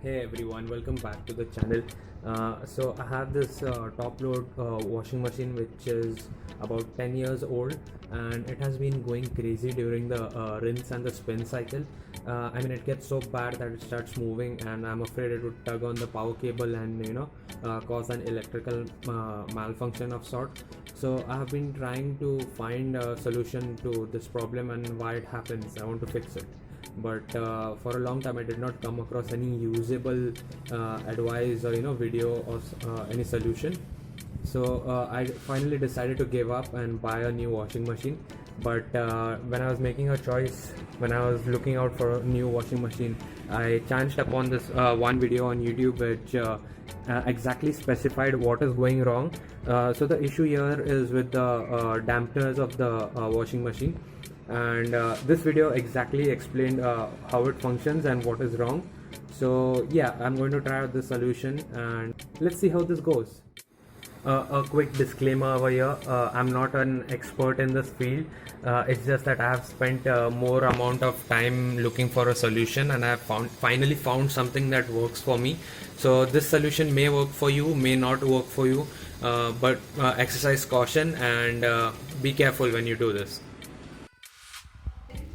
Hey everyone, welcome back to the channel. So I have this top load washing machine which is about 10 years old, and it has been going crazy during the rinse and the spin cycle. It gets so bad that it starts moving, and I'm afraid it would tug on the power cable and cause an electrical malfunction of sort. So I have been trying to find a solution to this problem and why it happens. I want to fix it, but for a long time I did not come across any usable advice or video or any solution. So I finally decided to give up and buy a new washing machine. But when I was making a choice, when I was looking out for a new washing machine, I chanced upon this one video on YouTube which exactly specified what is going wrong. So the issue here is with the dampeners of the washing machine, and this video exactly explained how it functions and what is wrong. So yeah, I'm going to try out the solution and let's see how this goes. A quick disclaimer over here, I'm not an expert in this field. It's just that I have spent more amount of time looking for a solution, and I have finally found something that works for me. So this solution may work for you, may not work for you, but exercise caution and be careful when you do this.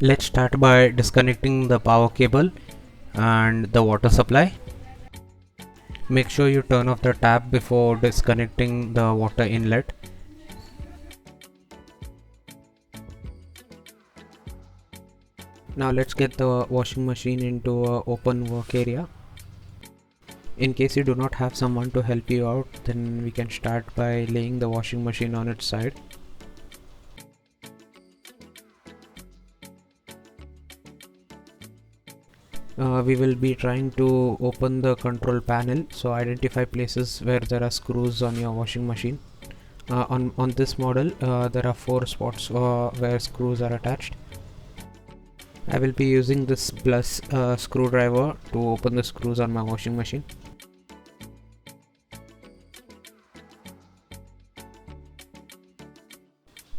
Let's start by disconnecting the power cable and the water supply. Make sure you turn off the tap before disconnecting the water inlet. Now let's get the washing machine into an open work area. In case you do not have someone to help you out, then we can start by laying the washing machine on its side. We will be trying to open the control panel, so identify places where there are screws on your washing machine. On this model there are 4 spots where screws are attached. I will be using this plus screwdriver to open the screws on my washing machine.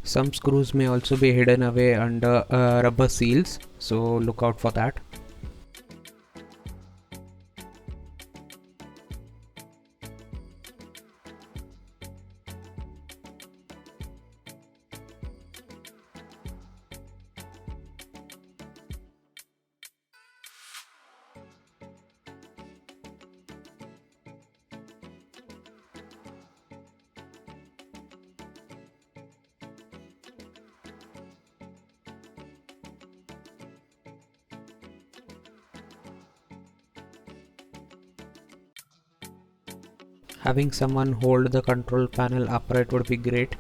Some screws may also be hidden away under rubber seals, so look out for that. Having someone hold the control panel upright would be great.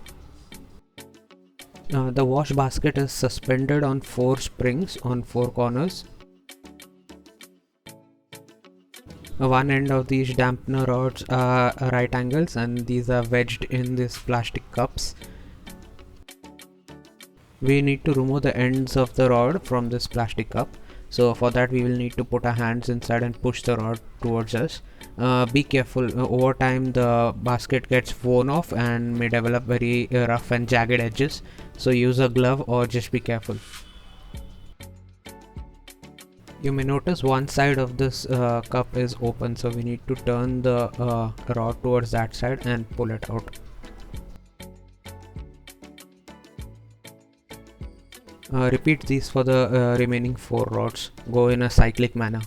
The wash basket is suspended on 4 springs on 4 corners. One end of these dampener rods are right angles, and these are wedged in these plastic cups. We need to remove the ends of the rod from this plastic cup. So for that we will need to put our hands inside and push the rod towards us. Be careful, over time the basket gets worn off and may develop very rough and jagged edges, so use a glove or just be careful. You may notice one side of this cup is open, so we need to turn the rod towards that side and pull it out. Repeat these for the remaining 4 rods. Go in a cyclic manner.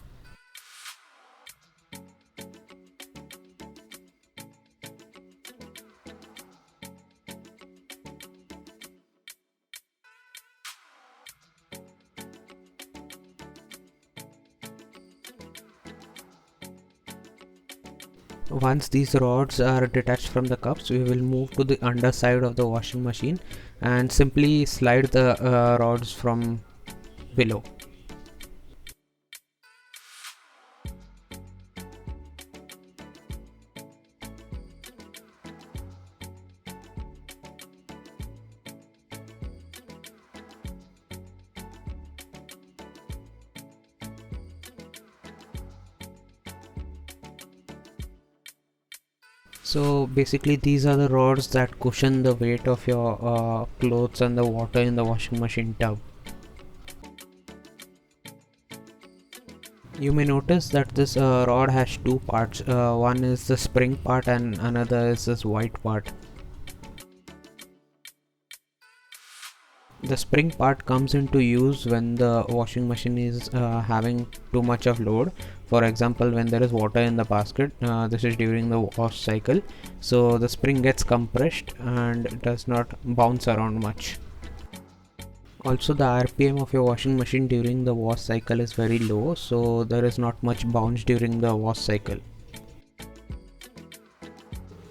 Once these rods are detached from the cups, we will move to the underside of the washing machine and simply slide the rods from below. So basically these are the rods that cushion the weight of your clothes and the water in the washing machine tub. You may notice that this rod has two parts. One is the spring part and another is this white part. The spring part comes into use when the washing machine is having too much of load. For example, when there is water in the basket, this is during the wash cycle, so the spring gets compressed and does not bounce around much. Also, the RPM of your washing machine during the wash cycle is very low, so there is not much bounce during the wash cycle.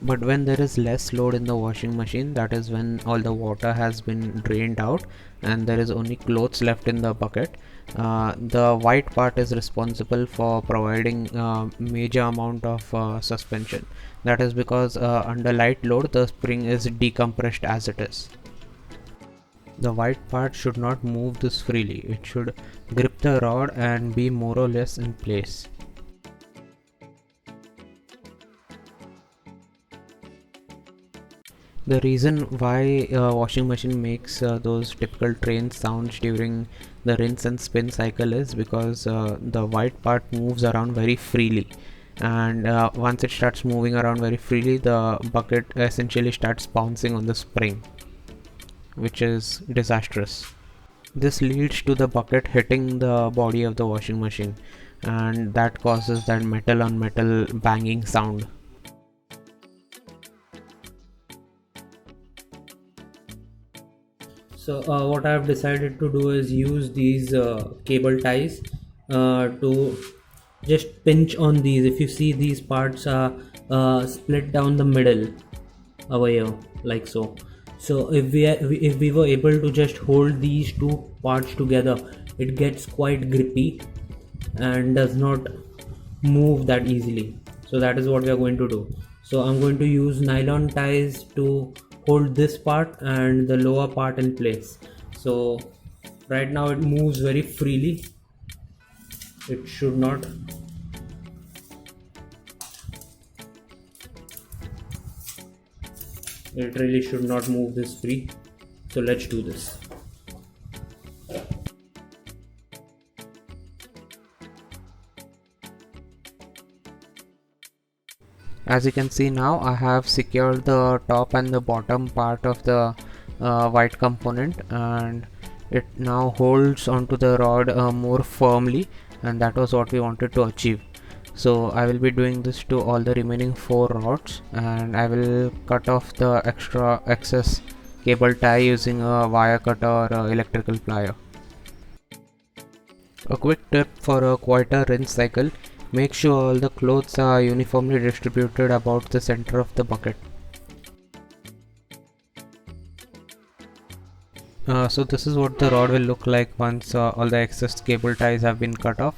But when there is less load in the washing machine, that is when all the water has been drained out and there is only clothes left in the bucket, the white part is responsible for providing major amount of suspension. That is because under light load the spring is decompressed as it is. The white part should not move this freely. It should grip the rod and be more or less in place. The reason why washing machine makes those typical train sounds during the rinse and spin cycle is because the white part moves around very freely, and once it starts moving around very freely, the bucket essentially starts bouncing on the spring, which is disastrous. This leads to the bucket hitting the body of the washing machine, and that causes that metal on metal banging sound. So what I have decided to do is use these cable ties to just pinch on these. If you see, these parts are split down the middle over here, like so. So if we were able to just hold these two parts together, it gets quite grippy and does not move that easily. So that is what we are going to do. So I'm going to use nylon ties to hold this part and the lower part in place. So right now it moves very freely. It should not. It really should not move this free. So let's do this. As you can see now, I have secured the top and the bottom part of the white component, and it now holds onto the rod more firmly, and that was what we wanted to achieve. So I will be doing this to all the remaining 4 rods, and I will cut off the extra excess cable tie using a wire cutter or a electrical plier. A quick tip for a quieter rinse cycle: make sure all the clothes are uniformly distributed about the center of the bucket. So this is what the rod will look like once all the excess cable ties have been cut off.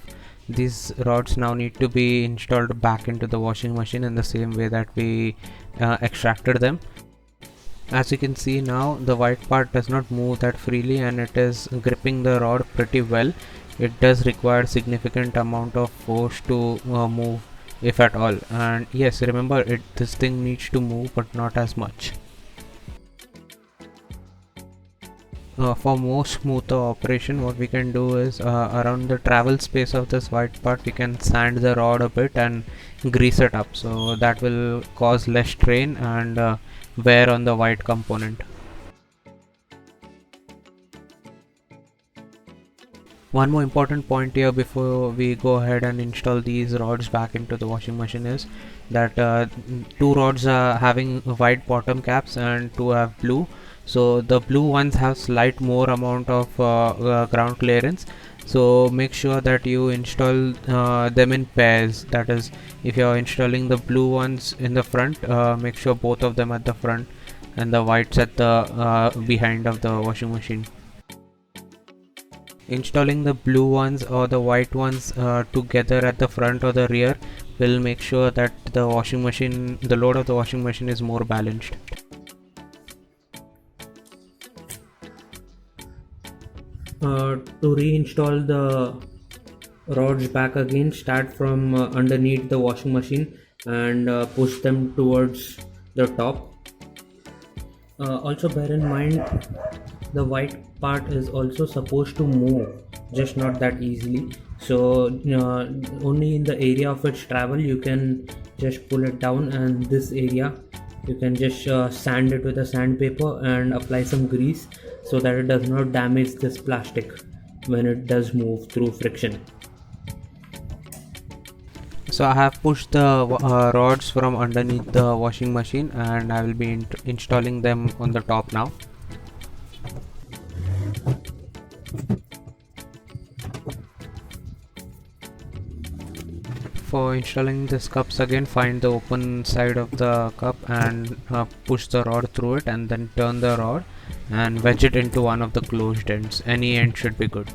These rods now need to be installed back into the washing machine in the same way that we extracted them. As you can see now, the white part does not move that freely and it is gripping the rod pretty well. It does require significant amount of force to move, if at all. And yes, remember, this thing needs to move but not as much. For more smoother operation, what we can do is around the travel space of this white part we can sand the rod a bit and grease it up, so that will cause less strain and wear on the white component. One more important point here before we go ahead and install these rods back into the washing machine is that 2 rods are having white bottom caps and 2 have blue. So the blue ones have slight more amount of ground clearance, so make sure that you install them in pairs. That is, if you are installing the blue ones in the front, make sure both of them at the front and the whites at the behind of the washing machine. Installing the blue ones or the white ones together at the front or the rear will make sure that the load of the washing machine is more balanced. To reinstall the rods back again, start from underneath the washing machine and push them towards the top. Also bear in mind, the white part is also supposed to move, just not that easily. So only in the area of its travel you can just pull it down, and this area you can just sand it with a sandpaper and apply some grease so that it does not damage this plastic when it does move through friction. So I have pushed the rods from underneath the washing machine, and I will be installing them on the top now. For installing these cups, again find the open side of the cup and push the rod through it, and then turn the rod and wedge it into one of the closed ends. Any end should be good.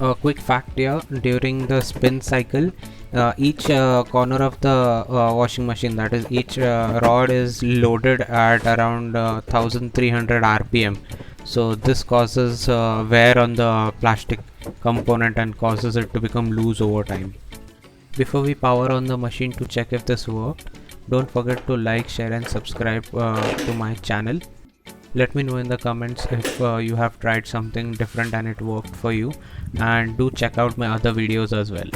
A quick fact here: during the spin cycle, each corner of the washing machine, that is each rod, is loaded at around 1300 rpm. So this causes wear on the plastic component and causes it to become loose over time. Before we power on the machine to check if this worked, don't forget to like, share and subscribe to my channel. Let me know in the comments if you have tried something different and it worked for you, and do check out my other videos as well.